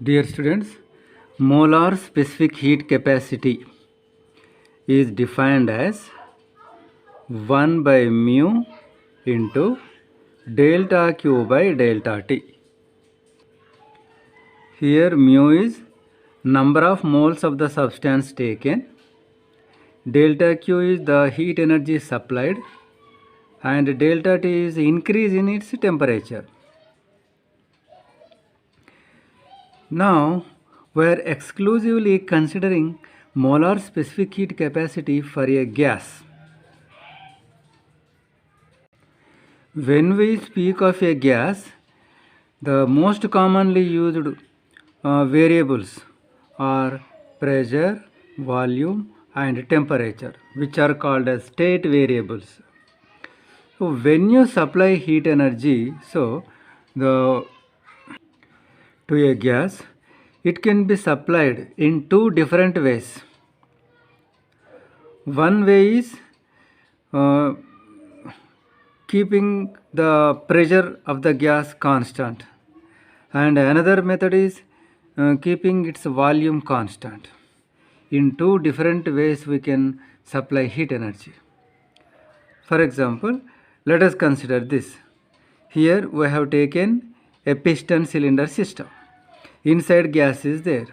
Dear students, molar specific heat capacity is defined as 1 by mu into delta Q by delta T. Here mu is number of moles of the substance taken, delta Q is the heat energy supplied, and delta T is increase in its temperature. Now we are exclusively considering molar specific heat capacity for a gas. When we speak of a gas, the most commonly used variables are pressure, volume and temperature, which are called as state variables. So when you supply heat energy to a gas, it can be supplied in two different ways. One way is keeping the pressure of the gas constant, and another method is keeping its volume constant. In two different ways we can supply heat energy. For example, let us consider this. Here we have taken a piston cylinder system. Inside gas is there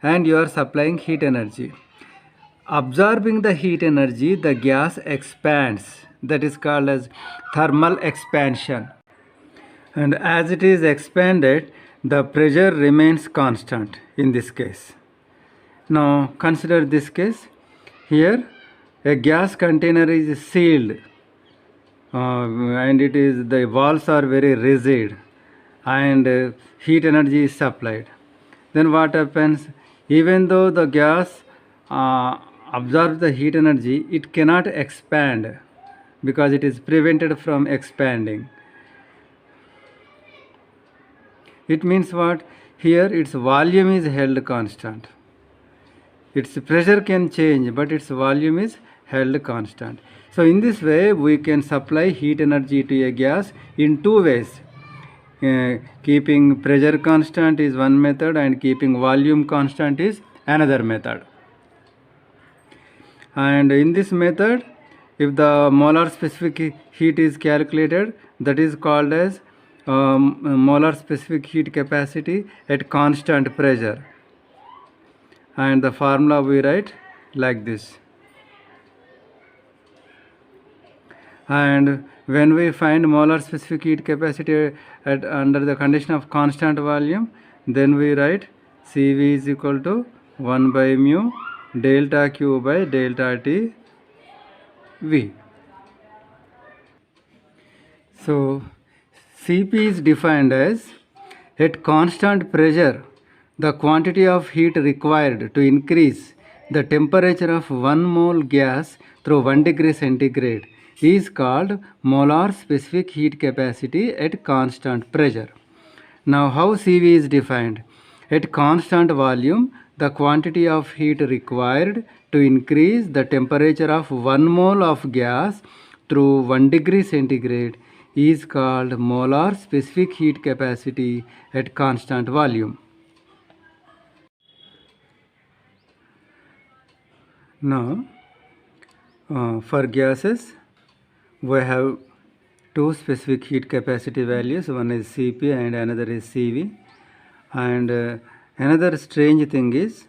and you are supplying heat energy. Absorbing the heat energy, the gas expands. That is called as thermal expansion. And as it is expanded, the pressure remains constant in this case. Now consider this case. Here a gas container is sealed and the walls are very rigid and heat energy is supplied. Then what happens? Even though the gas absorbs the heat energy, it cannot expand because it is prevented from expanding. It means what? Here its volume is held constant. Its pressure can change, but its volume is held constant. So in this way we can supply heat energy to a gas in two ways. Keeping pressure constant is one method and keeping volume constant is another method. And in this method, if the molar specific heat is calculated, that is called as molar specific heat capacity at constant pressure. And the formula we write like this. And when we find molar specific heat capacity under the condition of constant volume, then we write Cv is equal to 1 by mu delta Q by delta T V. So Cp is defined as at constant pressure the quantity of heat required to increase the temperature of 1 mole gas through 1 degree centigrade is called molar specific heat capacity at constant pressure. Now how Cv is defined? At constant volume, the quantity of heat required to increase the temperature of 1 mole of gas through 1 degree centigrade is called molar specific heat capacity at constant volume. Now, for gases, we have two specific heat capacity values. One is Cp and another is Cv. And another strange thing is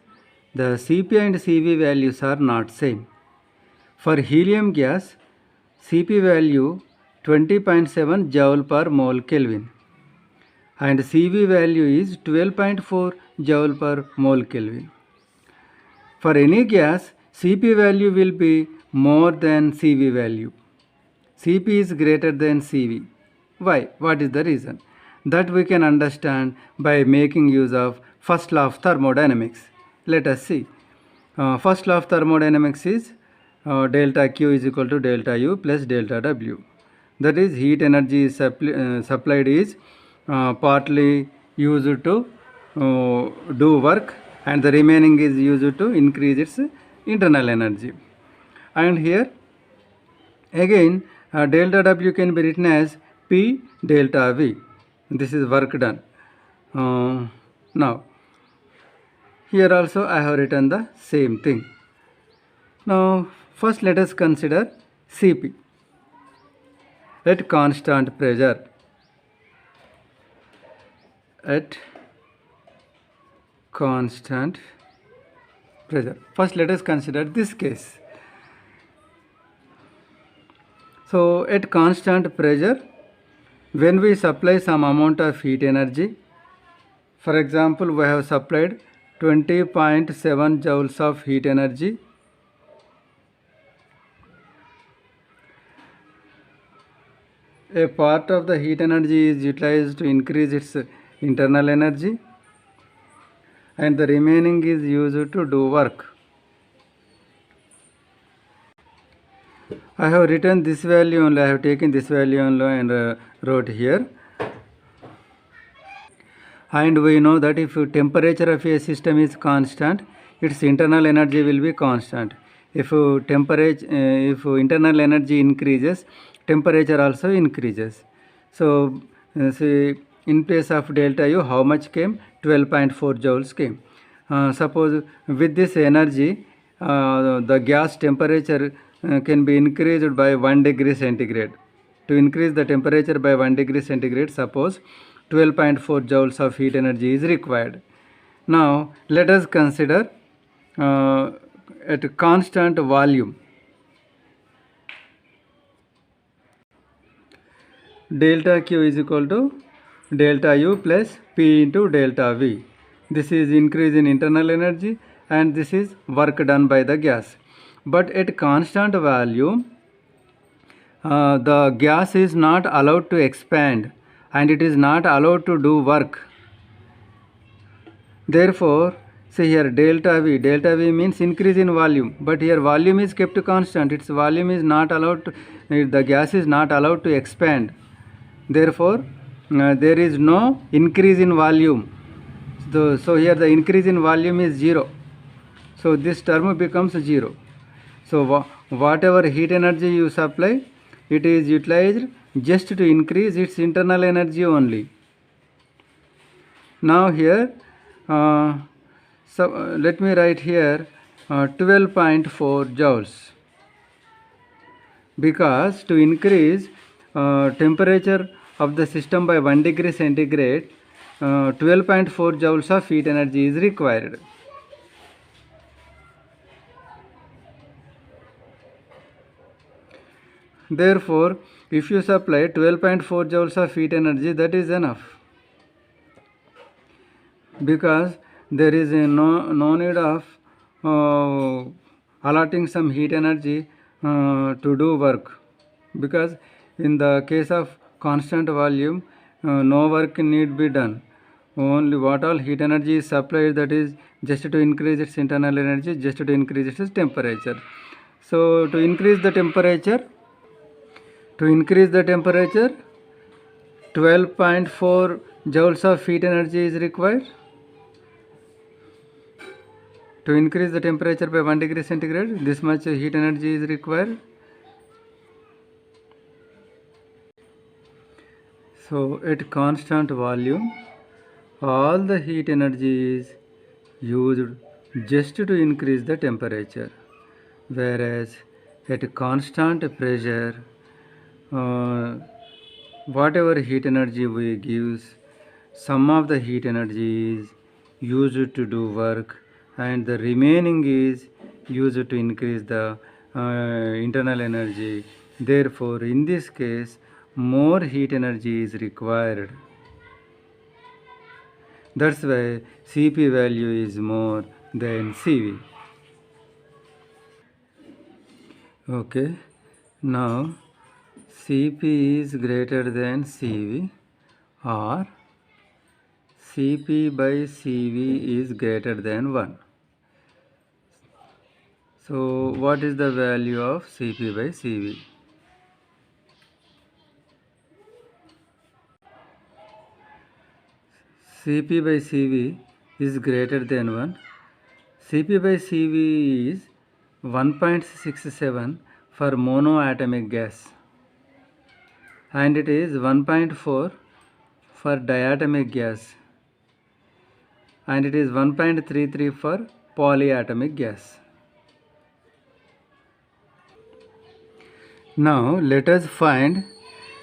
the Cp and Cv values are not same. For helium gas, Cp value 20.7 joule per mole Kelvin and Cv value is 12.4 joule per mole Kelvin. For any gas, Cp value will be more than Cv value. Cp is greater than Cv. Why? What is the reason? That we can understand by making use of first law of thermodynamics. Let us see. First law of thermodynamics is delta Q is equal to delta U plus delta W. That is heat energy is supplied is partly used to do work and the remaining is used to increase its internal energy. And here again delta W can be written as P delta V. This is work done. Now Here also I have written the same thing. Now first let us consider Cp at constant pressure. At constant pressure. First let us consider this case. So at constant pressure, when we supply some amount of heat energy, for example, we have supplied 20.7 joules of heat energy. A part of the heat energy is utilized to increase its internal energy, and the remaining is used to do work. I have written this value only, I have taken this value only and wrote here. And we know that if temperature of a system is constant, its internal energy will be constant. If internal energy increases, temperature also increases. So see, in place of delta U, how much came? 12.4 joules came. Suppose with this energy, the gas temperature can be increased by 1 degree centigrade. To increase the temperature by 1 degree centigrade, suppose 12.4 joules of heat energy is required. Now let us consider at constant volume. Delta Q is equal to delta U plus P into delta V. This is increase in internal energy and this is work done by the gas. But at constant volume, the gas is not allowed to expand and it is not allowed to do work. Therefore, say here delta V means increase in volume, but here volume is kept constant. Its volume is not allowed to, the gas is not allowed to expand. Therefore, there is no increase in volume. So here the increase in volume is 0. So this term becomes 0. So whatever heat energy you supply, it is utilized just to increase its internal energy only. Now here, let me write here 12.4 joules, because to increase temperature of the system by 1 degree centigrade, 12.4 joules of heat energy is required. Therefore, if you supply 12.4 joules of heat energy, that is enough, because there is no need of allotting some heat energy to do work, because in the case of constant volume, no work need be done. Only what all heat energy is supplied, that is just to increase its internal energy, just to increase its temperature. So to increase the temperature, 12.4 joules of heat energy is required. To increase the temperature by 1 degree centigrade, this much heat energy is required. So at constant volume, all the heat energy is used just to increase the temperature, whereas at constant pressure, whatever heat energy we give, some of the heat energy is used to do work and the remaining is used to increase the internal energy. Therefore, in this case, more heat energy is required. That's why Cp value is more than Cv. Okay, now Cp is greater than Cv, or Cp by Cv is greater than 1. So what is the value of Cp by Cv? Cp by Cv is greater than 1. Cp by Cv is 1.67 for monoatomic gas and it is 1.4 for diatomic gas. and it is 1.33 for polyatomic gas. Now let us find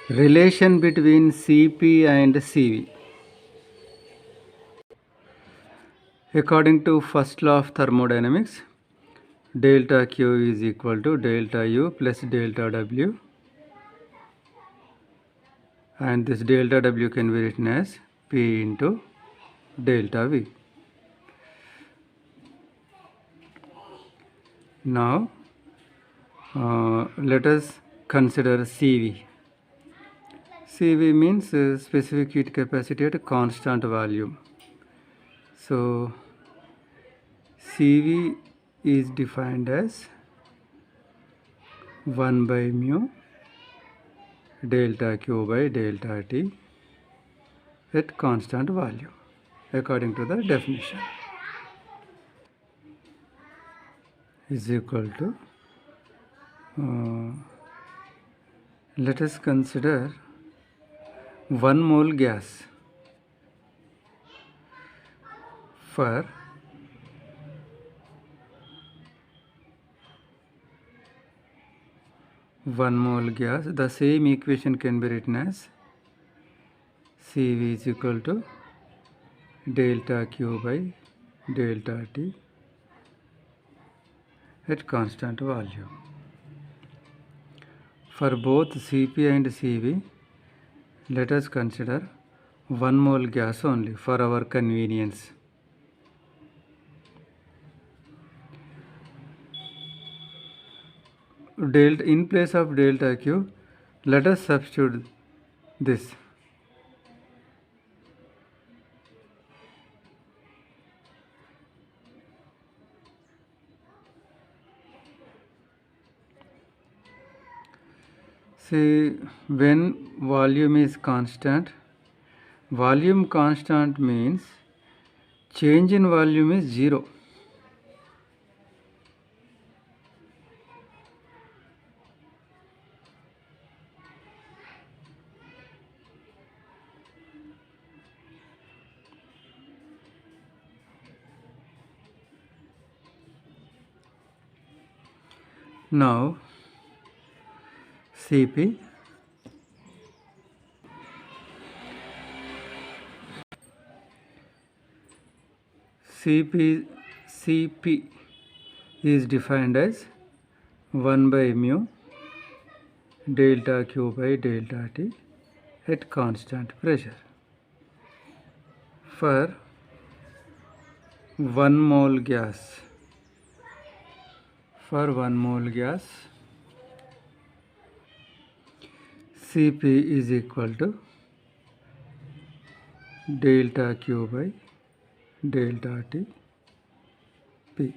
relation between Cp and Cv. According to first law of thermodynamics, delta Q is equal to delta U plus delta W, and this delta W can be written as P into delta V. Now let us consider Cv. Cv means specific heat capacity at a constant volume. So Cv is defined as 1 by mu delta Q by delta T at constant volume according to the definition, is equal to let us consider 1 mole gas. For 1 mole gas, the same equation can be written as Cv is equal to delta Q by delta T at constant volume. For both Cp and Cv, let us consider 1 mole gas only for our convenience. In place of delta Q, let us substitute this. See, when volume is constant, volume constant means change in volume is 0. Now Cp is defined as 1 by mu delta Q by delta T at constant pressure. For 1 mole gas, Cp is equal to delta Q by delta T P.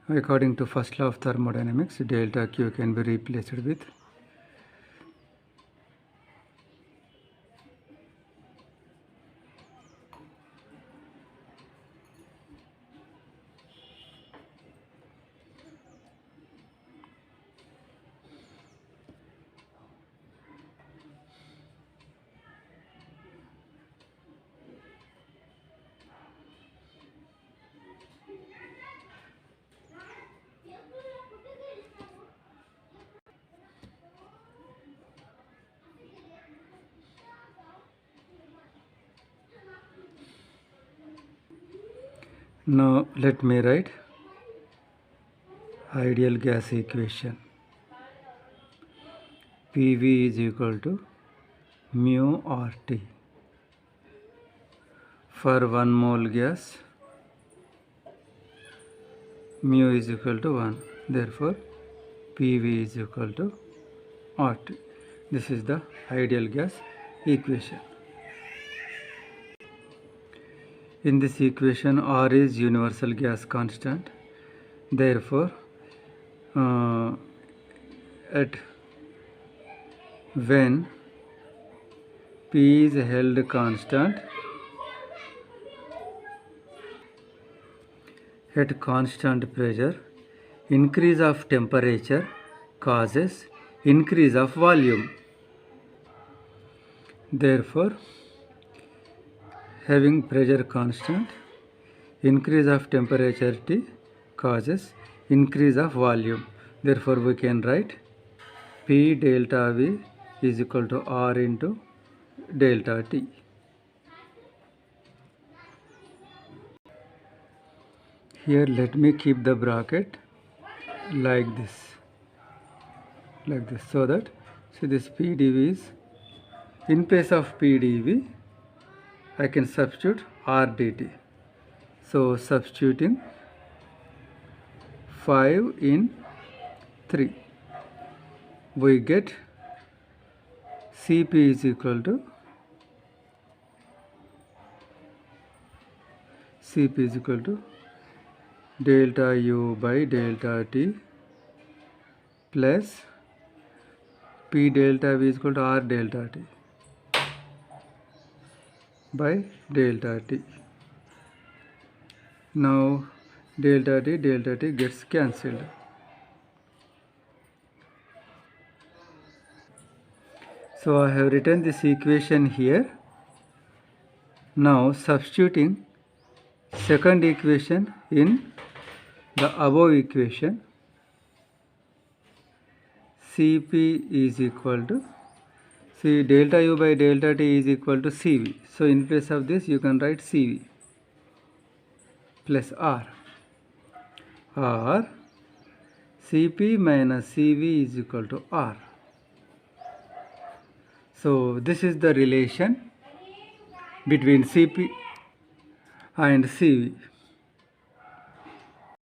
According to first law of thermodynamics, delta Q can be replaced with Now let me write ideal gas equation. PV is equal to mu RT. For 1 mole gas, mu is equal to 1. Therefore, PV is equal to RT. This is the ideal gas equation. In this equation, R is universal gas constant. Therefore, when P is held constant at constant pressure, increase of temperature causes increase of volume. Therefore, having pressure constant, increase of temperature T causes increase of volume. Therefore, we can write P delta V is equal to R into delta T. Here let me keep the bracket like this, so that this PdV is, in place of PdV I can substitute RdT. So substituting 5 in 3, we get Cp is equal to delta U by delta T plus P delta V is equal to R delta T by delta T. Now delta T gets cancelled. So I have written this equation here. Now substituting second equation in the above equation, Cp is equal to, delta U by delta T is equal to Cv. So in place of this you can write Cv plus R, or Cp minus Cv is equal to R. So this is the relation between Cp and Cv.